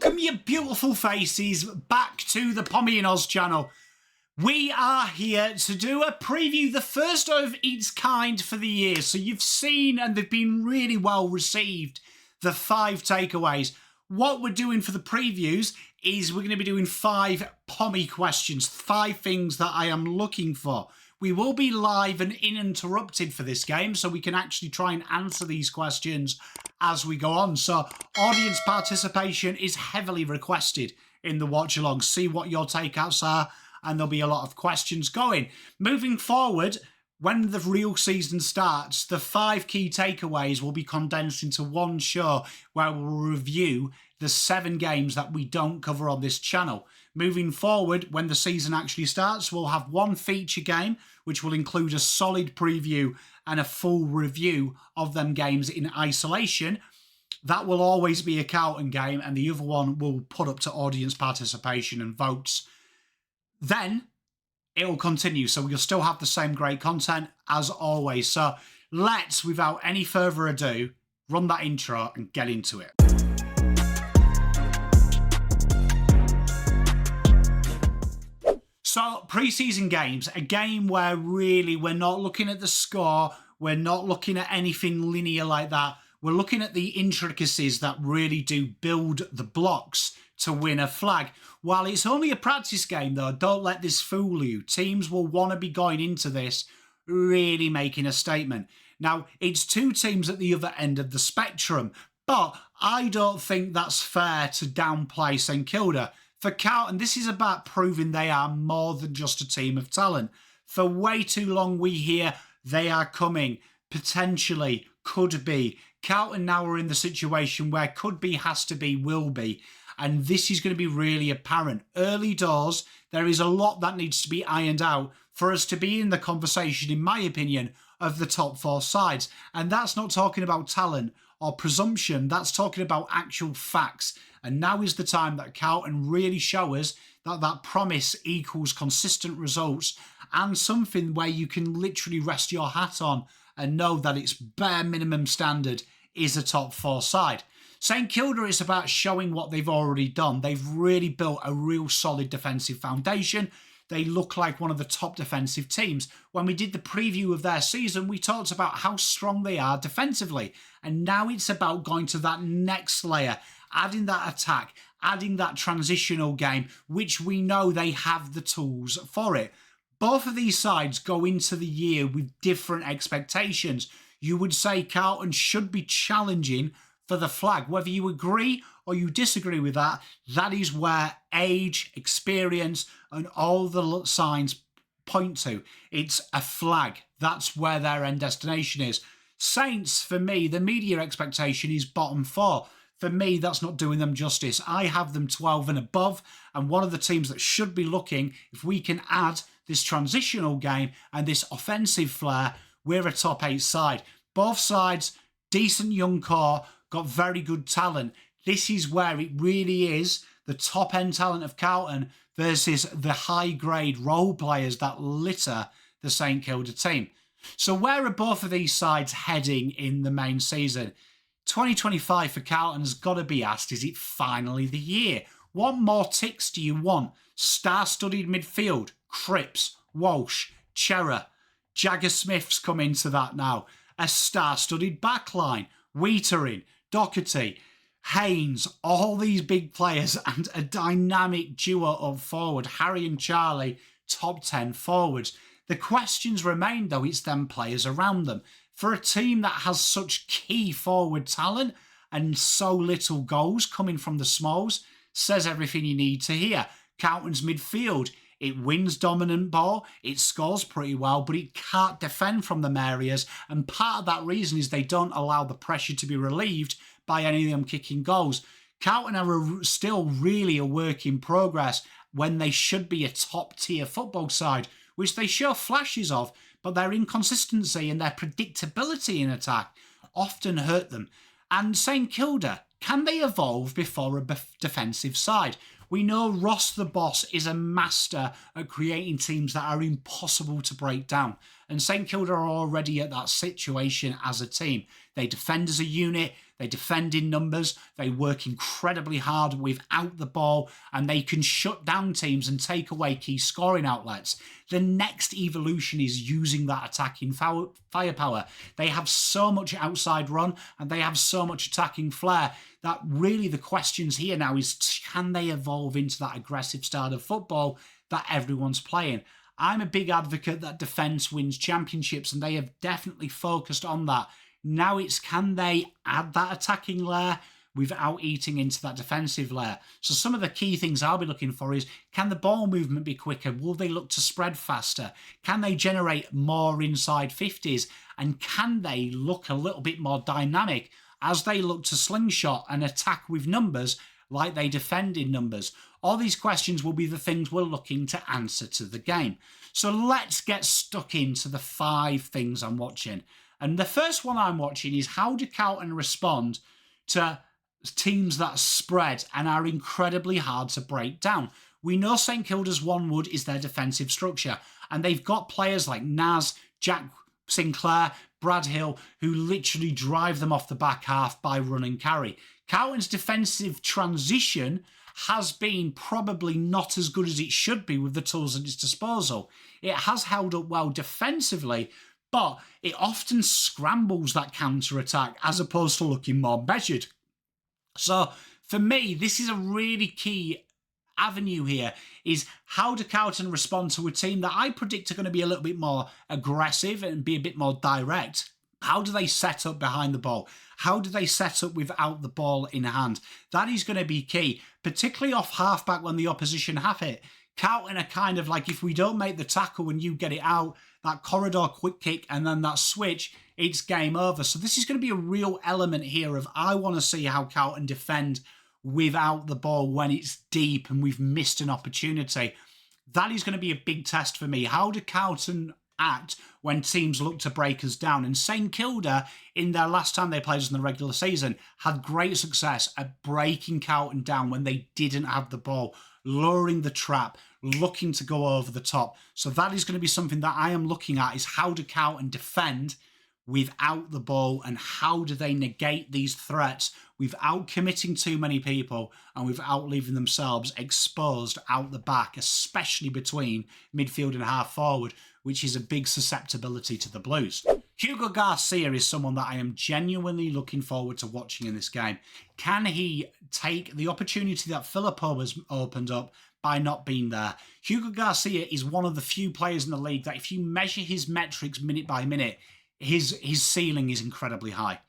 Welcome, you beautiful faces, back to the Pommy and Oz channel. We are here to do a preview, the first of its kind for the year. So you've seen, and they've been really well received, the 5 takeaways. What we're doing for the previews is we're going to be doing 5 Pommy questions, 5 things that I am looking for. We will be live and uninterrupted for this game, so we can actually try and answer these questions as we go on. So audience participation is heavily requested in the watch along. See what your takeouts are, and there'll be a lot of questions going. Moving forward, when the real season starts, the 5 key takeaways will be condensed into one show where we'll review the 7 games that we don't cover on this channel. Moving forward, when the season actually starts, we'll have one feature game, which will include a solid preview and a full review of them games in isolation. That will always be a Carlton game, and the other one will put up to audience participation and votes. Then it will continue, so we'll still have the same great content as always. So let's, without any further ado, run that intro and get into it. So, pre-season games, a game where really we're not looking at the score, we're not looking at anything linear like that. We're looking at the intricacies that really do build the blocks to win a flag. While it's only a practice game though, don't let this fool you. Teams will want to be going into this really making a statement. Now, it's 2 teams at the other end of the spectrum, but I don't think that's fair to downplay St Kilda. For Carlton, this is about proving they are more than just a team of talent. For way too long we hear they are coming, potentially, could be. Carlton now are in the situation where could be, has to be, will be. And this is going to be really apparent. Early doors, there is a lot that needs to be ironed out for us to be in the conversation, in my opinion, of the top 4 sides. And that's not talking about talent or presumption, that's talking about actual facts. And now is the time that Carlton really show us that that promise equals consistent results and something where you can literally rest your hat on and know that its bare minimum standard is a top 4 side. St Kilda is about showing what they've already done. They've really built a real solid defensive foundation. They look like one of the top defensive teams. When we did the preview of their season, we talked about how strong they are defensively. And now it's about going to that next layer, adding that attack, adding that transitional game, which we know they have the tools for it. Both of these sides go into the year with different expectations. You would say Carlton should be challenging for the flag. Whether you agree or you disagree with that, that is where age, experience, and all the signs point to. It's a flag. That's where their end destination is. Saints, for me, the media expectation is bottom 4. For me, that's not doing them justice. I have them 12 and above, and one of the teams that should be looking, if we can add this transitional game and this offensive flair, we're a top 8 side. Both sides, decent young core, got very good talent. This is where it really is the top end talent of Carlton versus the high grade role players that litter the St Kilda team. So where are both of these sides heading in the main season? 2025 for Carlton has got to be asked, is it finally the year? What more ticks do you want? Star-studded midfield, Cripps, Walsh, Chera, Jagger Smith's come into that now. A star-studded backline, Wheatering, Doherty, Haynes, all these big players, and a dynamic duo up forward, Harry and Charlie, top 10 forwards. The questions remain though, it's them players around them. For a team that has such key forward talent and so little goals coming from the smalls, says everything you need to hear. Carlton's midfield, it wins dominant ball, it scores pretty well, but it can't defend from them areas. And part of that reason is they don't allow the pressure to be relieved by any of them kicking goals. Carlton are still really a work in progress when they should be a top tier football side, which they show flashes of, but their inconsistency and their predictability in attack often hurt them. And St Kilda, can they evolve before a defensive side? We know Ross the boss is a master at creating teams that are impossible to break down. And St Kilda are already at that situation as a team. They defend as a unit, They defend in numbers, they work incredibly hard without the ball, and they can shut down teams and take away key scoring outlets. The next evolution is using that attacking firepower. They have so much outside run and they have so much attacking flair that really the questions here now is, can they evolve into that aggressive style of football that everyone's playing? I'm a big advocate that defence wins championships, and they have definitely focused on that. Now it's, can they add that attacking layer without eating into that defensive layer? So some of the key things I'll be looking for is, can the ball movement be quicker? Will they look to spread faster? Can they generate more inside 50s? And can they look a little bit more dynamic as they look to slingshot and attack with numbers like they defend in numbers? All these questions will be the things we're looking to answer to the game. So let's get stuck into the 5 things I'm watching. And the first one I'm watching is, how do Carlton respond to teams that spread and are incredibly hard to break down? We know St Kilda's one wood is their defensive structure, and they've got players like Naz, Jack Sinclair, Brad Hill, who literally drive them off the back half by run and carry. Carlton's defensive transition has been probably not as good as it should be with the tools at its disposal. It has held up well defensively, but it often scrambles that counter-attack as opposed to looking more measured. So for me, this is a really key avenue here, is how do Carlton respond to a team that I predict are going to be a little bit more aggressive and be a bit more direct? How do they set up behind the ball? How do they set up without the ball in hand? That is going to be key, particularly off halfback when the opposition have it. Carlton are kind of like, if we don't make the tackle and you get it out, that corridor quick kick and then that switch, it's game over. So this is going to be a real element here of, I want to see how Carlton defend without the ball when it's deep and we've missed an opportunity. That is going to be a big test for me. How do Carlton act when teams look to break us down? And St Kilda, in their last time they played us in the regular season, had great success at breaking Carlton down when they didn't have the ball, luring the trap, looking to go over the top. So that is going to be something that I am looking at, is how do Carlton defend without the ball, and how do they negate these threats without committing too many people and without leaving themselves exposed out the back, especially between midfield and half forward, which is a big susceptibility to the Blues. Hugo Garcia is someone that I am genuinely looking forward to watching in this game. Can he take the opportunity that Phillipou has opened up by not being there? Hugo Garcia is one of the few players in the league that, if you measure his metrics minute by minute, his ceiling is incredibly high.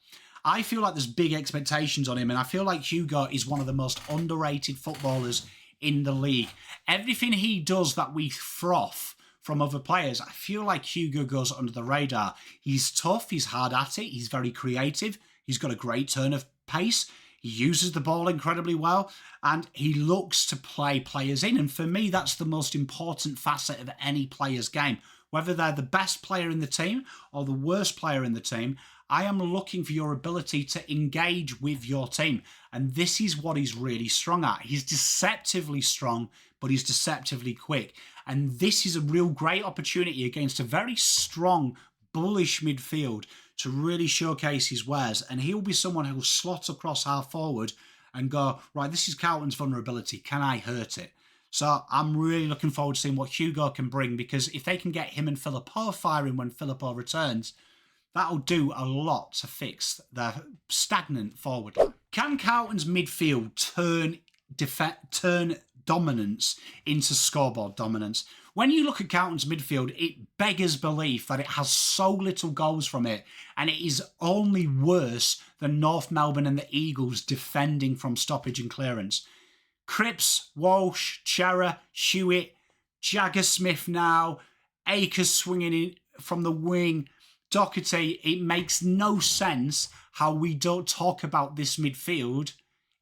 I feel like there's big expectations on him, and I feel like Hugo is one of the most underrated footballers in the league. Everything he does that we froth from other players, I feel like Hugo goes under the radar. He's tough, he's hard at it, he's very creative, he's got a great turn of pace, he uses the ball incredibly well, and he looks to play players in. And for me, that's the most important facet of any player's game. Whether they're the best player in the team or the worst player in the team, I am looking for your ability to engage with your team. And this is what he's really strong at. He's deceptively strong, but he's deceptively quick. And this is a real great opportunity against a very strong, bullish midfield to really showcase his wares. And he'll be someone who will slot across half forward and go, right, this is Carlton's vulnerability. Can I hurt it? So I'm really looking forward to seeing what Hugo can bring, because if they can get him and Phillipou firing when Phillipou returns, that'll do a lot to fix their stagnant forward line. Can Carlton's midfield turn dominance into scoreboard dominance? When you look at Carlton's midfield, it beggars belief that it has so little goals from it, and it is only worse than North Melbourne and the Eagles defending from stoppage and clearance. Cripps, Walsh, Chera, Hewitt, Jagger Smith now, Akers swinging in from the wing, Doherty. It makes no sense how we don't talk about this midfield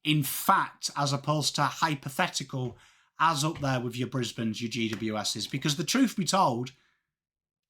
in fact, as opposed to hypothetical, as up there with your Brisbanes, your GWSs. Because the truth be told,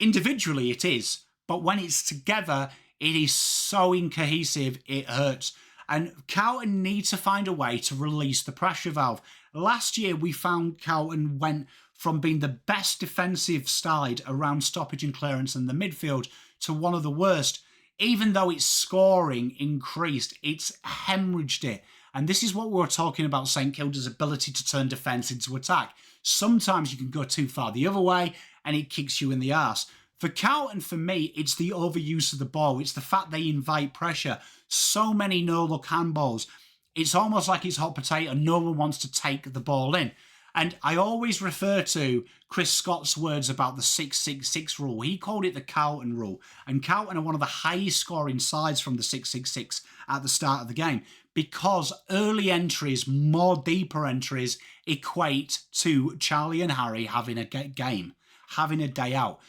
individually it is, but when it's together, it is so incohesive, it hurts. And Carlton need to find a way to release the pressure valve. Last year, we found Carlton went from being the best defensive side around stoppage and clearance in the midfield to one of the worst. even though its scoring increased, it's hemorrhaged it. And this is what we were talking about, St Kilda's ability to turn defence into attack. Sometimes you can go too far the other way and it kicks you in the arse. For Carlton, for me, it's the overuse of the ball. It's the fact they invite pressure. So many no-look handballs. It's almost like it's hot potato. No one wants to take the ball in. And I always refer to Chris Scott's words about the 6-6-6 rule. He called it the Carlton rule. And Carlton are one of the highest scoring sides from the 6-6-6 at the start of the game, because early entries, more deeper entries, equate to Charlie and Harry having a game, having a day out.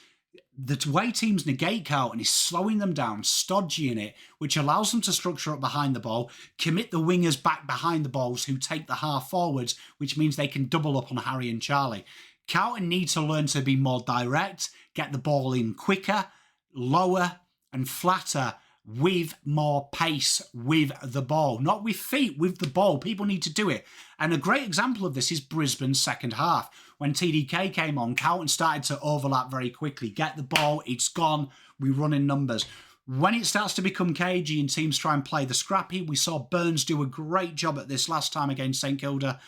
The way teams negate Carlton is slowing them down, stodgying it, which allows them to structure up behind the ball, commit the wingers back behind the balls who take the half forwards, which means they can double up on Harry and Charlie. Carlton need to learn to be more direct, get the ball in quicker, lower and flatter, with more pace with the ball. Not with feet, with the ball. People need to do it. And a great example of this is Brisbane's second half. When TDK came on, Carlton started to overlap very quickly. Get the ball, it's gone, we run in numbers. When it starts to become cagey and teams try and play the scrappy, we saw Burns do a great job at this last time against St Kilda,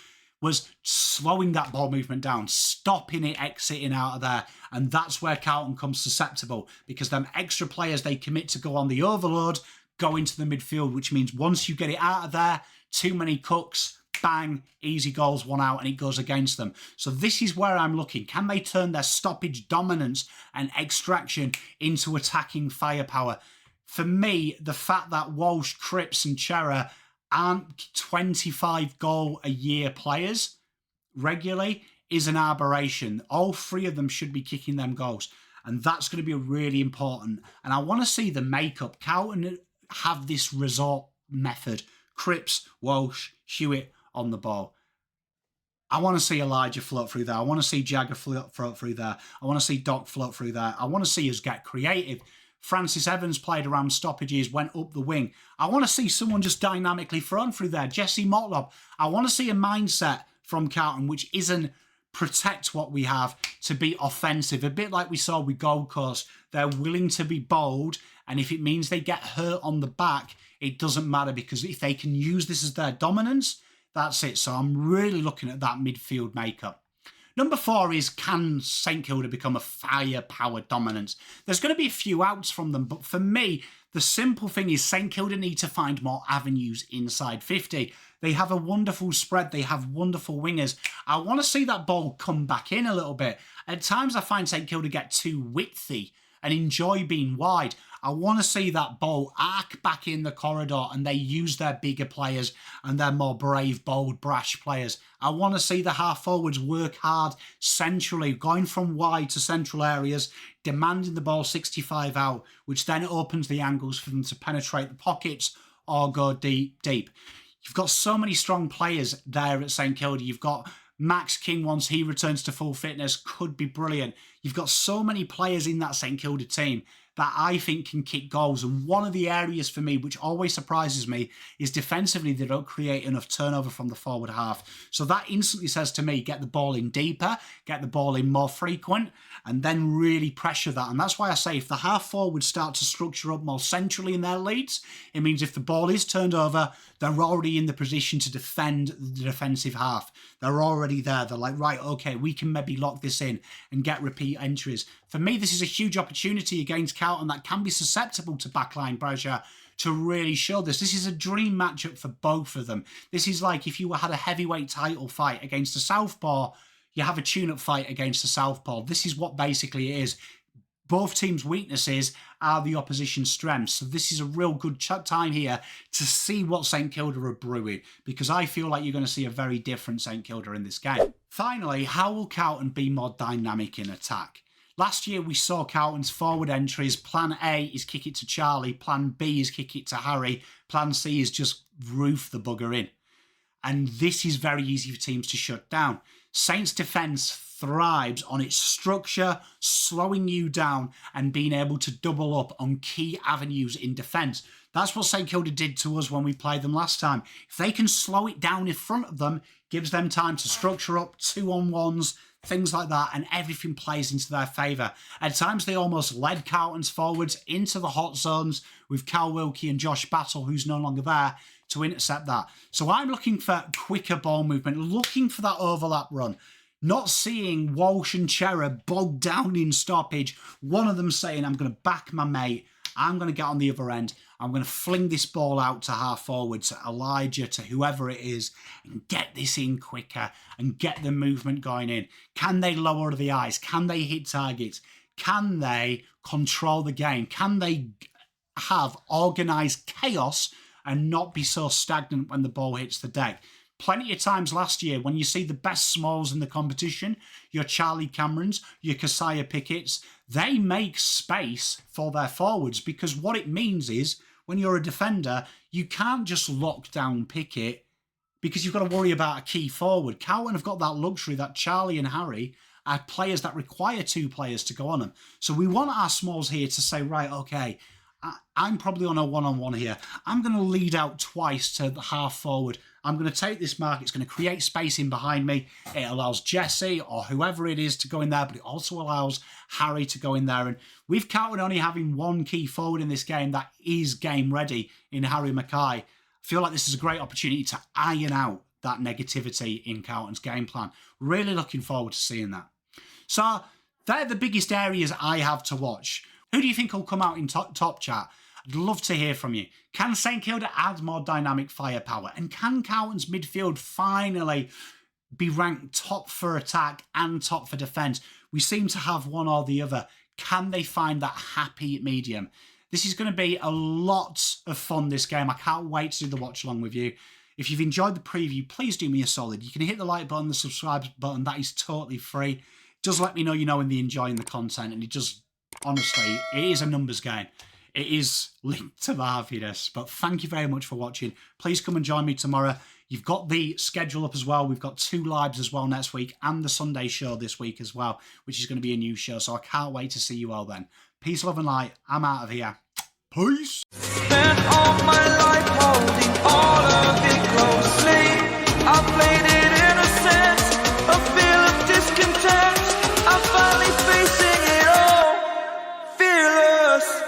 was slowing that ball movement down, stopping it exiting out of there. And that's where Carlton comes susceptible, because them extra players they commit to go on the overload, go into the midfield, which means once you get it out of there, too many cooks, bang, easy goals, one out, and it goes against them. So this is where I'm looking. Can they turn their stoppage dominance and extraction into attacking firepower? For me, the fact that Walsh, Cripps and Chera aren't 25 goal a year players regularly is an aberration. All three of them should be kicking them goals. And that's going to be really important. And I want to see the makeup. Carlton have this resort method. Cripps, Walsh, Hewitt on the ball. I want to see Elijah float through there. I want to see Jagger float through there. I want to see Doc float through there. I want to see us get creative. Francis Evans played around stoppages, went up the wing. I want to see someone just dynamically thrown through there. Jesse Motlop. I want to see a mindset from Carlton which isn't protect what we have to be offensive. A bit like we saw with Gold Coast. They're willing to be bold, and if it means they get hurt on the back, it doesn't matter, because if they can use this as their dominance, that's it. So I'm really looking at that midfield makeup. Number 4 is, can St Kilda become a firepower dominance? There's going to be a few outs from them, but for me, the simple thing is St Kilda need to find more avenues inside 50. They have a wonderful spread. They have wonderful wingers. I want to see that ball come back in a little bit. At times, I find St Kilda get too widthy and enjoy being wide. I want to see that ball arc back in the corridor and they use their bigger players and their more brave, bold, brash players. I want to see the half forwards work hard centrally, going from wide to central areas, demanding the ball 65 out, which then opens the angles for them to penetrate the pockets or go deep. You've got so many strong players there at St Kilda. You've got Max King, once he returns to full fitness, could be brilliant. You've got so many players in that St Kilda team that I think can kick goals. And one of the areas for me, which always surprises me, is defensively they don't create enough turnover from the forward half. So that instantly says to me, get the ball in deeper, get the ball in more frequent, and then really pressure that. And that's why I say if the half forwards start to structure up more centrally in their leads, it means if the ball is turned over, they're already in the position to defend the defensive half. They're already there. They're like, right, okay, we can maybe lock this in and get repeat entries. For me, this is a huge opportunity against Carlton that can be susceptible to backline pressure to really show this. This is a dream matchup for both of them. This is like if you had a heavyweight title fight against a southpaw, you have a tune-up fight against a southpaw. This is what basically it is. Both teams' weaknesses are the opposition's strengths. So this is a real good time here to see what St Kilda are brewing, because I feel like you're going to see a very different St Kilda in this game. Finally, how will Carlton be more dynamic in attack? Last year, we saw Carlton's forward entries. Plan A is kick it to Charlie. Plan B is kick it to Harry. Plan C is just roof the bugger in. And this is very easy for teams to shut down. Saints' defence thrives on its structure, slowing you down and being able to double up on key avenues in defence. That's what St Kilda did to us when we played them last time. If they can slow it down in front of them, gives them time to structure up 2-on-1s, things like that, and everything plays into their favour. At times, they almost led Carlton's forwards into the hot zones with Cal Wilkie and Josh Battle, who's no longer there, to intercept that. So I'm looking for quicker ball movement, looking for that overlap run. Not seeing Walsh and Cherub bogged down in stoppage. One of them saying, I'm going to back my mate. I'm going to get on the other end. I'm going to fling this ball out to half forward, to Elijah, to whoever it is, and get this in quicker and get the movement going in. Can they lower the eyes? Can they hit targets? Can they control the game? Can they have organised chaos and not be so stagnant when the ball hits the deck? Plenty of times last year when you see the best smalls in the competition, your Charlie Camerons, your Keziah Pickett's, they make space for their forwards, because what it means is when you're a defender, you can't just lock down Pickett because you've got to worry about a key forward. Carlton have got that luxury that Charlie and Harry are players that require two players to go on them. So we want our smalls here to say, right, okay, I'm probably on a one-on-one here. I'm going to lead out twice to the half forward. I'm going to take this mark. It's going to create space in behind me. It allows Jesse or whoever it is to go in there, but it also allows Harry to go in there. And with Carlton only having one key forward in this game that is game ready in Harry Mackay, I feel like this is a great opportunity to iron out that negativity in Carlton's game plan. Really looking forward to seeing that. So they're the biggest areas I have to watch. Who do you think will come out in top chat? I'd love to hear from you. Can St Kilda add more dynamic firepower? And can Carlton's midfield finally be ranked top for attack and top for defence? We seem to have one or the other. Can they find that happy medium? This is going to be a lot of fun, this game. I can't wait to do the watch along with you. If you've enjoyed the preview, please do me a solid. You can hit the like button, the subscribe button. That is totally free. It does let me know you know and enjoying the content, and it just, honestly, it is a numbers game. It is linked to the happiness. But thank you very much for watching. Please come and join me tomorrow. You've got the schedule up as well. We've got 2 lives as well next week and the Sunday show this week as well, which is going to be a new show. So I can't wait to see you all then. Peace, love and light. I'm out of here. Peace. Spent all my life holding all of it closely. I played it innocent, a feel of discontent. I'm finally facing it all, fearless.